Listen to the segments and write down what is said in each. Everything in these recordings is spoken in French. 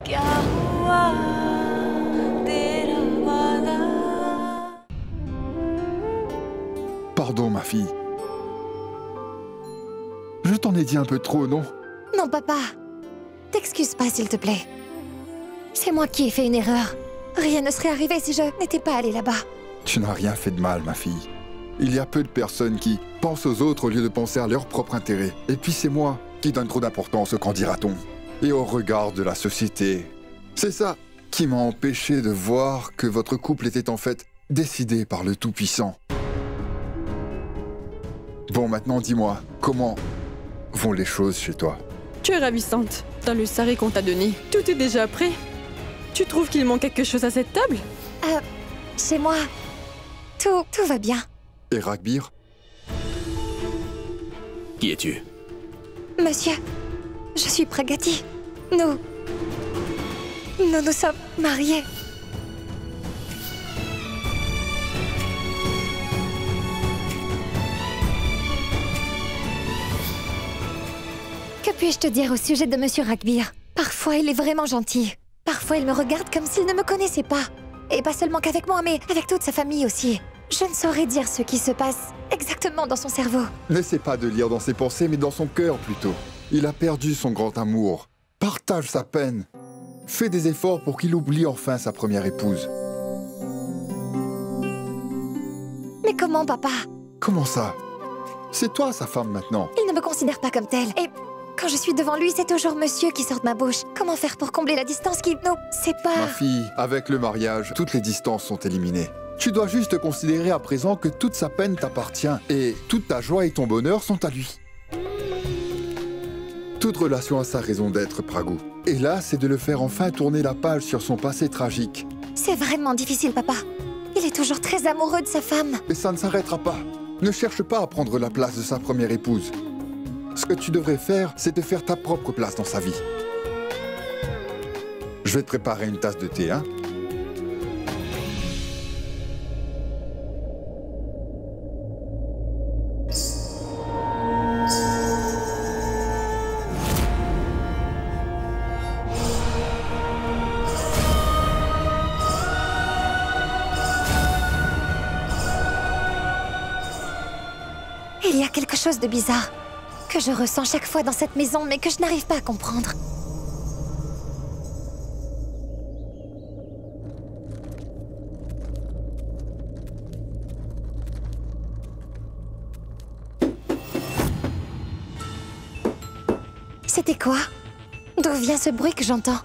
क्या हुआ तेरा वादा। Pardon, ma fille. Je t'en ai dit un peu trop, non? Non, papa. T'excuses pas, s'il te plaît. C'est moi qui ai fait une erreur. Rien ne serait arrivé si je n'étais pas allée là-bas. Tu n'as rien fait de mal, ma fille. Il y a peu de personnes qui pensent aux autres au lieu de penser à leur propre intérêt. Et puis c'est moi qui donne trop d'importance au qu'en dira-t-on et au regard de la société. C'est ça qui m'a empêché de voir que votre couple était en fait décidé par le Tout-Puissant. Bon, maintenant dis-moi, comment vont les choses chez toi? Tu es ravissante. Dans le sari qu'on t'a donné, tout est déjà prêt. Tu trouves qu'il manque quelque chose à cette table? Chez moi, tout va bien. Et Ragbir? Qui es-tu? Monsieur, je suis Pragati. Nous sommes mariés. Que puis-je te dire au sujet de Monsieur Ragbir? Parfois, il est vraiment gentil. Parfois, il me regarde comme s'il ne me connaissait pas. Et pas seulement qu'avec moi, mais avec toute sa famille aussi. Je ne saurais dire ce qui se passe exactement dans son cerveau. N'essaie pas de lire dans ses pensées, mais dans son cœur plutôt. Il a perdu son grand amour. Partage sa peine. Fais des efforts pour qu'il oublie enfin sa première épouse. Mais comment, papa? Comment ça? C'est toi sa femme maintenant. Il ne me considère pas comme telle. Et quand je suis devant lui, c'est toujours monsieur qui sort de ma bouche. Comment faire pour combler la distance qui nous sépare? Ma fille, avec le mariage, toutes les distances sont éliminées. Tu dois juste considérer à présent que toute sa peine t'appartient et toute ta joie et ton bonheur sont à lui. Toute relation a sa raison d'être, Pragu. Et là, c'est de le faire enfin tourner la page sur son passé tragique. C'est vraiment difficile, papa. Il est toujours très amoureux de sa femme. Mais ça ne s'arrêtera pas. Ne cherche pas à prendre la place de sa première épouse. Ce que tu devrais faire, c'est te faire ta propre place dans sa vie. Je vais te préparer une tasse de thé, hein? Il y a quelque chose de bizarre que je ressens chaque fois dans cette maison, mais que je n'arrive pas à comprendre. C'était quoi? D'où vient ce bruit que j'entends?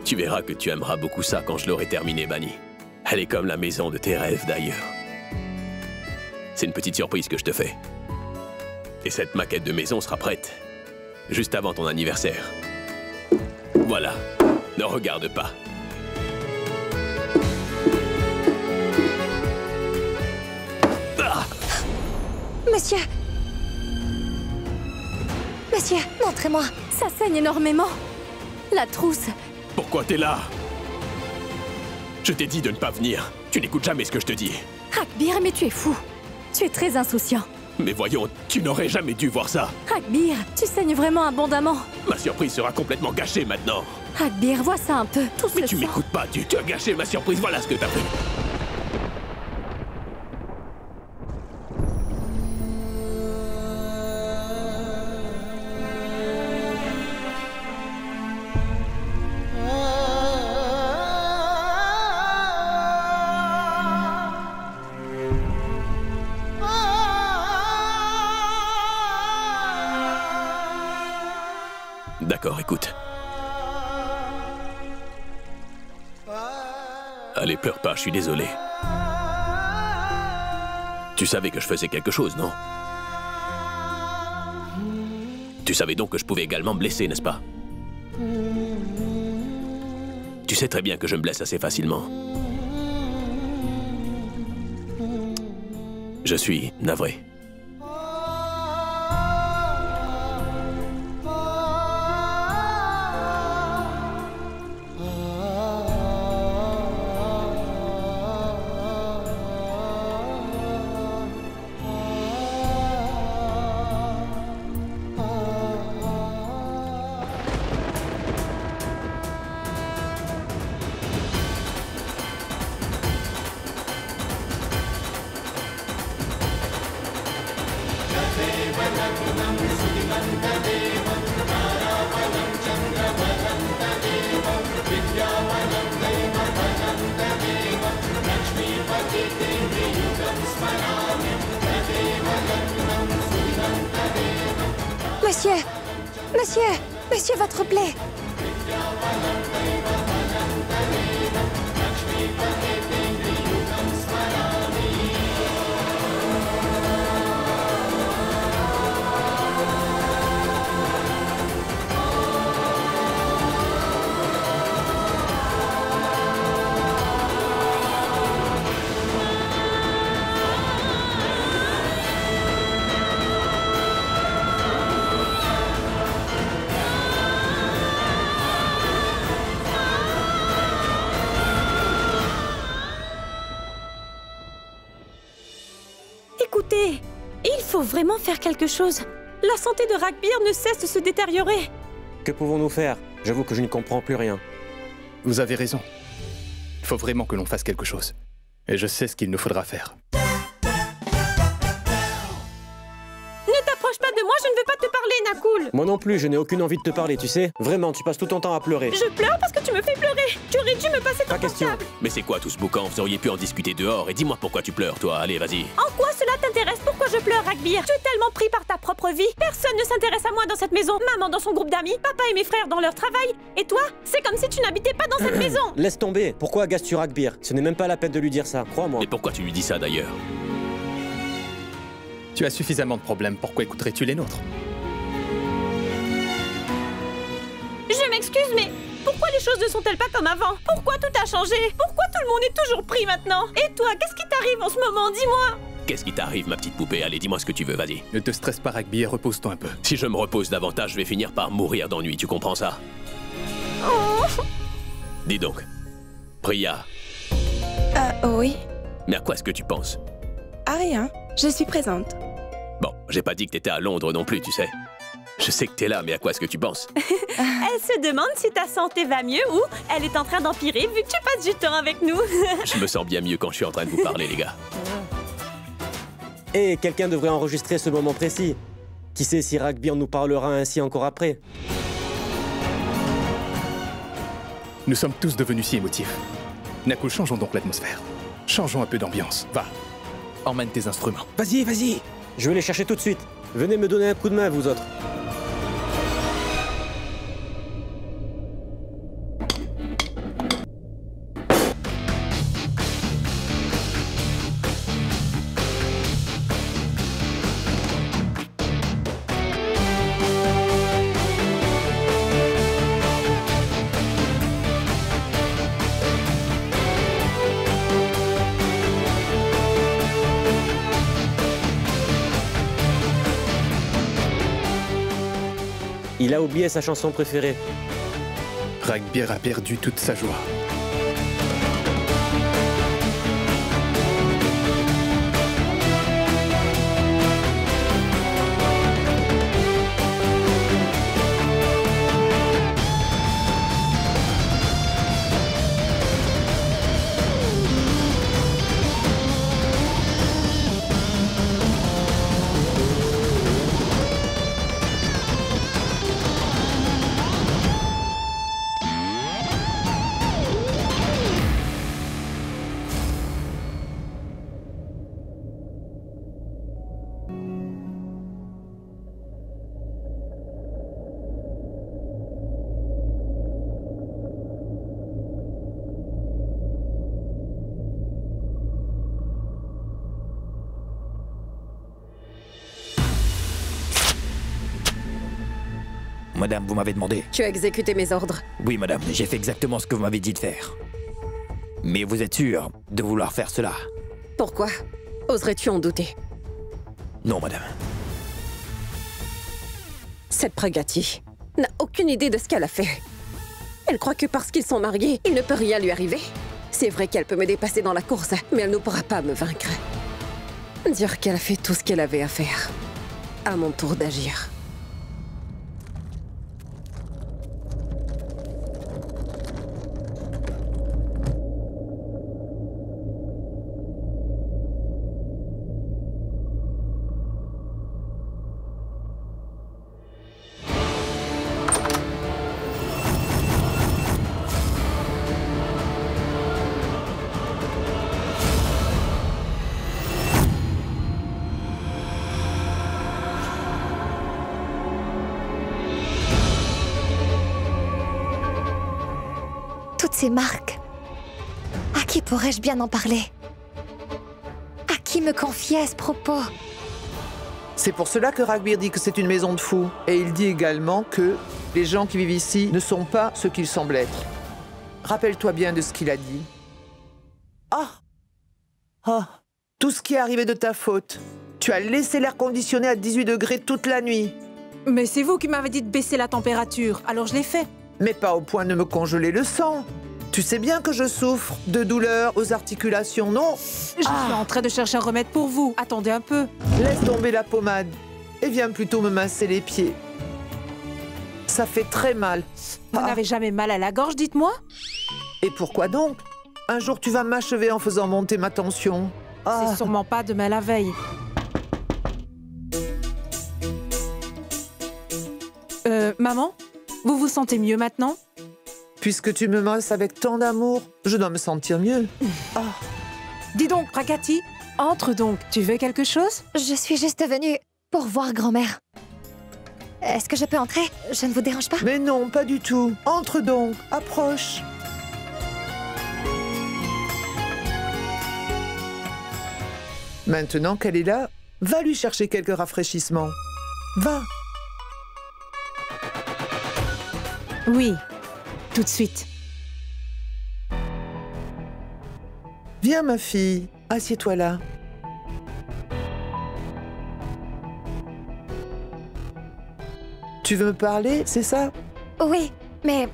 Tu verras que tu aimeras beaucoup ça quand je l'aurai terminé, Bani. Elle est comme la maison de tes rêves, d'ailleurs. C'est une petite surprise que je te fais. Et cette maquette de maison sera prête, juste avant ton anniversaire. Voilà, ne regarde pas. Ah! Monsieur! Monsieur, montrez-moi! Ça saigne énormément. La trousse. Pourquoi t'es là? Je t'ai dit de ne pas venir. Tu n'écoutes jamais ce que je te dis. Ragbir, mais tu es fou. Tu es très insouciant. Mais voyons, tu n'aurais jamais dû voir ça. Ragbir, tu saignes vraiment abondamment. Ma surprise sera complètement gâchée maintenant. Ragbir, vois ça un peu. Tout Mais ce tu sang. m'écoutes pas, tu as gâché ma surprise, voilà ce que t'as fait. D'accord, écoute. Allez, pleure pas, je suis désolé. Tu savais que je faisais quelque chose, non? Tu savais donc que je pouvais également me blesser, n'est-ce pas? sais très bien que je me blesse assez facilement. Je suis navré. Monsieur! Monsieur! Monsieur, votre plaie! Écoutez, il faut vraiment faire quelque chose. La santé de Ragbir ne cesse de se détériorer. Que pouvons-nous faire? J'avoue que je ne comprends plus rien. Vous avez raison. Il faut vraiment que l'on fasse quelque chose. Et je sais ce qu'il nous faudra faire. Ne t'approche pas de moi, je ne veux pas te parler, Nakul. Moi non plus, je n'ai aucune envie de te parler, tu sais. Vraiment, tu passes tout ton temps à pleurer. Je pleure parce que tu me fais pleurer. Tu aurais dû me passer ton Pas question. portable. Mais c'est quoi tout ce boucan? Vous auriez pu en discuter dehors. Et dis-moi pourquoi tu pleures, toi. Allez, vas-y. En quoi cela t'intéresse? Pourquoi je pleure, Ragbir? Tu es tellement pris par ta propre vie. Personne ne s'intéresse à moi dans cette maison. Maman dans son groupe d'amis, papa et mes frères dans leur travail. Et toi, c'est comme si tu n'habitais pas dans cette maison. Laisse tomber. Pourquoi agaces-tu Ragbir? Ce n'est même pas la peine de lui dire ça, crois-moi. Mais pourquoi tu lui dis ça, d'ailleurs? Tu as suffisamment de problèmes, pourquoi écouterais-tu les nôtres? Je m'excuse, mais pourquoi les choses ne sont-elles pas comme avant? Pourquoi tout a changé? Pourquoi tout le monde est toujours pris maintenant? Et toi, qu'est-ce qui t'arrive en ce moment? Dis-moi. Qu'est-ce qui t'arrive, ma petite poupée? Allez, dis-moi ce que tu veux, vas-y. Ne te stresse pas, Ragbir, repose-toi un peu. Si je me repose davantage, je vais finir par mourir d'ennui, tu comprends ça? Oh. Dis donc, Priya, Oui. mais à quoi est-ce que tu penses? Ah, rien. Je suis présente. Bon, j'ai pas dit que t'étais à Londres non plus, tu sais. Je sais que t'es là, mais à quoi est-ce que tu penses? Elle se demande si ta santé va mieux ou elle est en train d'empirer vu que tu passes du temps avec nous. Je me sens bien mieux quand je suis en train de vous parler, les gars. Et quelqu'un devrait enregistrer ce moment précis. Qui sait si Ragbir nous parlera ainsi encore après? Nous sommes tous devenus si émotifs. Nakul, changeons donc l'atmosphère. Changeons un peu d'ambiance. Va, emmène tes instruments. Vas-y, vas-y. Je vais les chercher tout de suite. Venez me donner un coup de main, vous autres. Il a oublié sa chanson préférée. Ragbir a perdu toute sa joie. madame, vous m'avez demandé. Tu as exécuté mes ordres. Oui, madame, j'ai fait exactement ce que vous m'avez dit de faire. Mais vous êtes sûr de vouloir faire cela? Pourquoi? Oserais-tu en douter? Non, madame. Cette Pragati n'a aucune idée de ce qu'elle a fait. Elle croit que parce qu'ils sont mariés, il ne peut rien lui arriver. C'est vrai qu'elle peut me dépasser dans la course, mais elle ne pourra pas me vaincre. Dire qu'elle a fait tout ce qu'elle avait à faire. À mon tour d'agir. Toutes ces marques. À qui pourrais-je bien en parler? À qui me confier à ce propos? C'est pour cela que Ragbir dit que c'est une maison de fous. Et il dit également que les gens qui vivent ici ne sont pas ce qu'ils semblent être. Rappelle-toi bien de ce qu'il a dit. Tout ce qui est arrivé de ta faute. Tu as laissé l'air conditionné à 18 degrés toute la nuit. Mais c'est vous qui m'avez dit de baisser la température, alors je l'ai fait. Mais pas au point de me congeler le sang. Tu sais bien que je souffre de douleurs aux articulations, non? Je suis en train de chercher un remède pour vous. Attendez un peu. Laisse tomber la pommade et viens plutôt me masser les pieds. Ça fait très mal. Vous n'avez jamais mal à la gorge, dites-moi? Et pourquoi donc? Un jour tu vas m'achever en faisant monter ma tension. C'est sûrement pas demain la veille. Maman? Vous vous sentez mieux maintenant? Puisque tu me masses avec tant d'amour, je dois me sentir mieux. Dis donc, Pragati, entre donc. Tu veux quelque chose? Je suis juste venue pour voir grand-mère. Est-ce que je peux entrer? Je ne vous dérange pas? Mais non, pas du tout. Entre donc, approche. Maintenant qu'elle est là, va lui chercher quelques rafraîchissements. Va. Oui, tout de suite. Viens, ma fille, assieds-toi là. Tu veux me parler, c'est ça? Oui, mais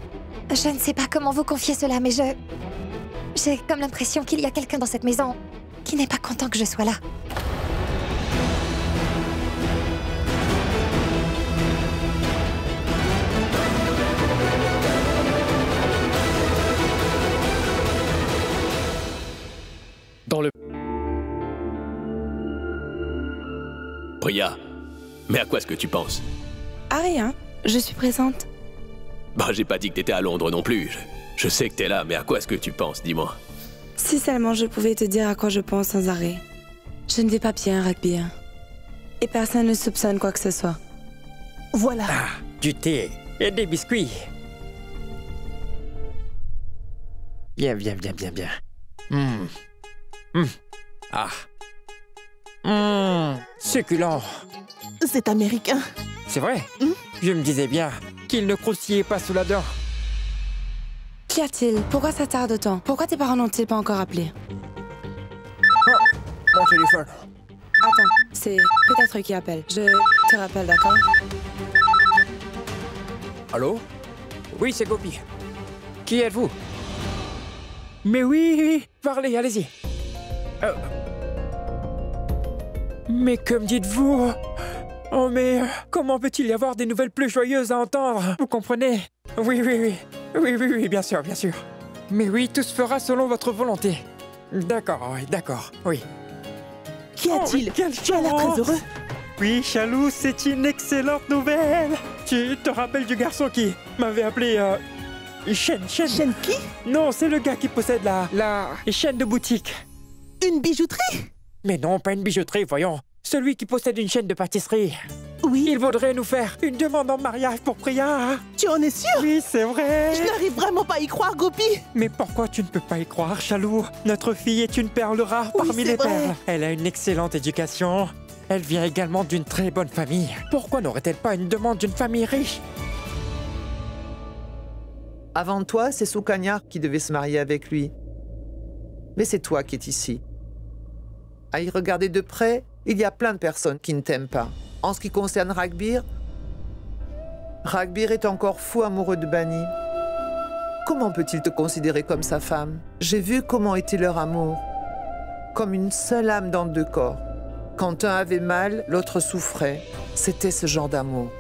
je ne sais pas comment vous confier cela, mais j'ai comme l'impression qu'il y a quelqu'un dans cette maison qui n'est pas content que je sois là. Dans le... Priya, mais à quoi est-ce que tu penses? À rien, je suis présente. Bah, j'ai pas dit que t'étais à Londres non plus. Je sais que t'es là, mais à quoi est-ce que tu penses, dis-moi? Si seulement je pouvais te dire à quoi je pense sans arrêt. Je ne vais pas bien, Ragbir. Et personne ne soupçonne quoi que ce soit. Voilà. Du thé et des biscuits. Bien, bien, bien, bien, bien. Succulent. C'est américain. C'est vrai? Je me disais bien qu'il ne croustillait pas sous la dent. Qu'y a-t-il? Pourquoi ça tarde autant? Pourquoi tes parents n'ont-ils pas encore appelé? Mon téléphone. Attends, c'est peut-être eux qui appellent. Je te rappelle, d'accord? Allô? Oui, c'est Gopi. Qui êtes-vous? Mais oui, parlez, allez-y. Mais que me dites-vous? Oh, mais comment peut-il y avoir des nouvelles plus joyeuses à entendre? Vous comprenez? Oui, bien sûr, bien sûr. Mais oui, tout se fera selon votre volonté. D'accord, oui. Qu'y a-t-il? Oh, quelle Tu as l'air très heureux. Oui, Chalou, c'est une excellente nouvelle. Tu te rappelles du garçon qui m'avait appelé Chen? Chen qui? Non, c'est le gars qui possède la chaîne de boutique. Une bijouterie? Mais non, pas une bijouterie, voyons. Celui qui possède une chaîne de pâtisserie. Oui. Il voudrait nous faire une demande en mariage pour Priya. Tu en es sûr? Oui, c'est vrai. Je n'arrive vraiment pas à y croire, Gopi. Mais pourquoi tu ne peux pas y croire, Chalou? Notre fille est une perle rare parmi les perles. Elle a une excellente éducation. Elle vient également d'une très bonne famille. Pourquoi n'aurait-elle pas une demande d'une famille riche? Avant toi, c'est Sukanya qui devait se marier avec lui. Mais c'est toi qui es ici. À y regarder de près, il y a plein de personnes qui ne t'aiment pas. En ce qui concerne Ragbir, Ragbir est encore fou amoureux de Bani. Comment peut-il te considérer comme sa femme? J'ai vu comment était leur amour. Comme une seule âme dans deux corps. Quand un avait mal, l'autre souffrait. C'était ce genre d'amour.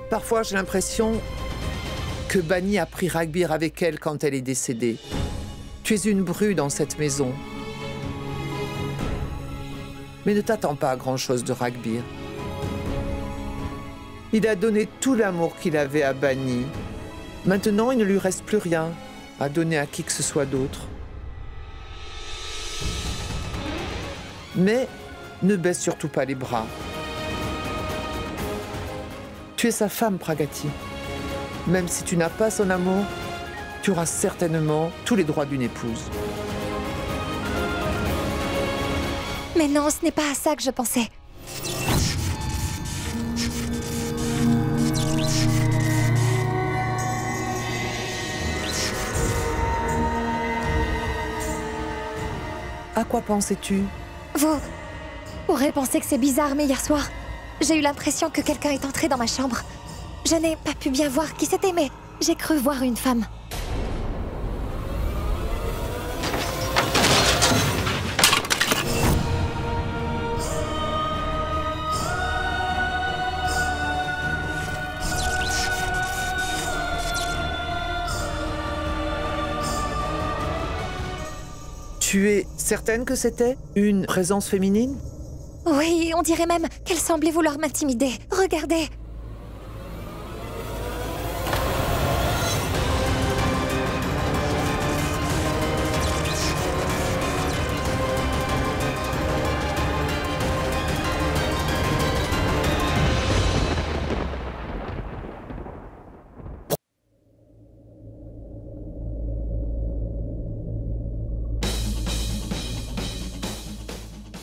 Parfois, j'ai l'impression que Bani a pris Ragbir avec elle quand elle est décédée. Tu es une bru dans cette maison. Mais ne t'attends pas à grand-chose de Ragbir. Il a donné tout l'amour qu'il avait à Bani. Maintenant, il ne lui reste plus rien à donner à qui que ce soit d'autre. Mais ne baisse surtout pas les bras. Tu es sa femme, Pragati. Même si tu n'as pas son amour, tu auras certainement tous les droits d'une épouse. Mais non, ce n'est pas à ça que je pensais. À quoi pensais-tu? Vous pourrez penser que c'est bizarre, mais hier soir, j'ai eu l'impression que quelqu'un est entré dans ma chambre. Je n'ai pas pu bien voir qui c'était, mais j'ai cru voir une femme. Tu es certaine que c'était une présence féminine? Oui, on dirait même qu'elle semblait vouloir m'intimider. Regardez.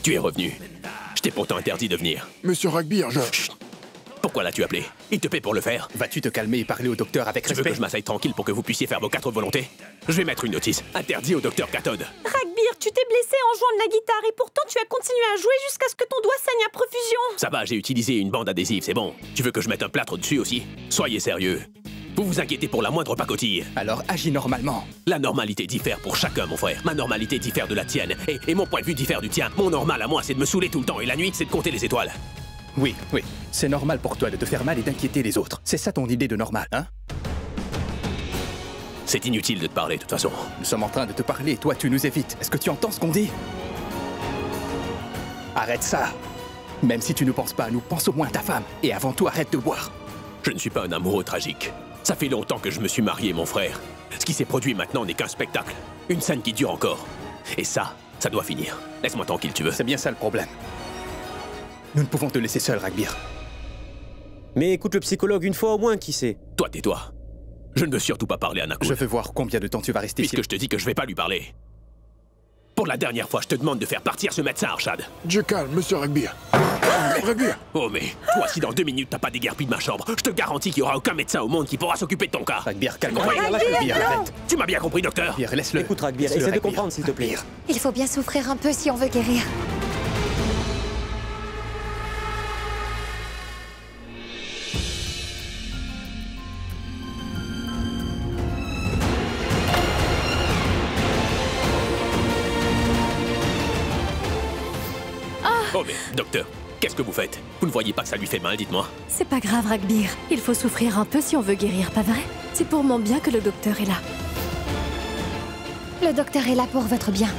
Tu es revenu. Je t'ai pourtant interdit de venir. Monsieur Ragbir, je... Chut. Pourquoi l'as-tu appelé? Il te paie pour le faire. Vas-tu te calmer et parler au docteur avec Tu veux respect? que je m'asseye tranquille pour que vous puissiez faire vos 4 volontés? Je vais mettre une notice. Interdit au docteur Cathode. Ragbir, tu t'es blessé en jouant de la guitare et pourtant tu as continué à jouer jusqu'à ce que ton doigt saigne à profusion. Ça va, j'ai utilisé une bande adhésive, c'est bon. Tu veux que je mette un plâtre dessus aussi? Soyez sérieux. Vous vous inquiétez pour la moindre pacotille. Alors agis normalement. La normalité diffère pour chacun, mon frère. Ma normalité diffère de la tienne. Et mon point de vue diffère du tien. Mon normal à moi, c'est de me saouler tout le temps. Et la nuit, c'est de compter les étoiles. Oui, oui. C'est normal pour toi de te faire mal et d'inquiéter les autres. C'est ça ton idée de normal, hein? C'est inutile de te parler, de toute façon. Nous sommes en train de te parler et toi, tu nous évites. Est-ce que tu entends ce qu'on dit? Arrête ça. Même si tu ne penses pas à nous, pense au moins à ta femme. Et avant tout, arrête de boire. Je ne suis pas un amoureux tragique. Ça fait longtemps que je me suis marié, mon frère. Ce qui s'est produit maintenant n'est qu'un spectacle. Une scène qui dure encore. Et ça doit finir. Laisse-moi tranquille, tu veux. C'est bien ça le problème. Nous ne pouvons te laisser seul, Ragbir. Mais écoute le psychologue une fois au moins, qui sait? Toi, tais-toi. Je ne veux surtout pas parler à Nakul. Je veux voir combien de temps tu vas rester ici. Puisque je te dis que je vais pas lui parler. Pour la dernière fois, je te demande de faire partir ce médecin, Arshad. Dieu calme, monsieur Ragbir. Ragbir. Oh mais, toi, si dans 2 minutes t'as pas déguerpi de ma chambre, je te garantis qu'il y aura aucun médecin au monde qui pourra s'occuper de ton cas. Ragbir, calme-toi. Ragbir, arrête. Tu m'as bien compris, docteur? Ragbir, laisse-le. Écoute, Ragbir, Laisse-le, essaie de Ragbir. comprendre, s'il te plaît. Ragbir. Il faut bien souffrir un peu si on veut guérir. Oh mais, docteur, qu'est-ce que vous faites? Vous ne voyez pas que ça lui fait mal, dites-moi? C'est pas grave, Ragbir. Il faut souffrir un peu si on veut guérir, pas vrai? C'est pour mon bien que le docteur est là. Le docteur est là pour votre bien.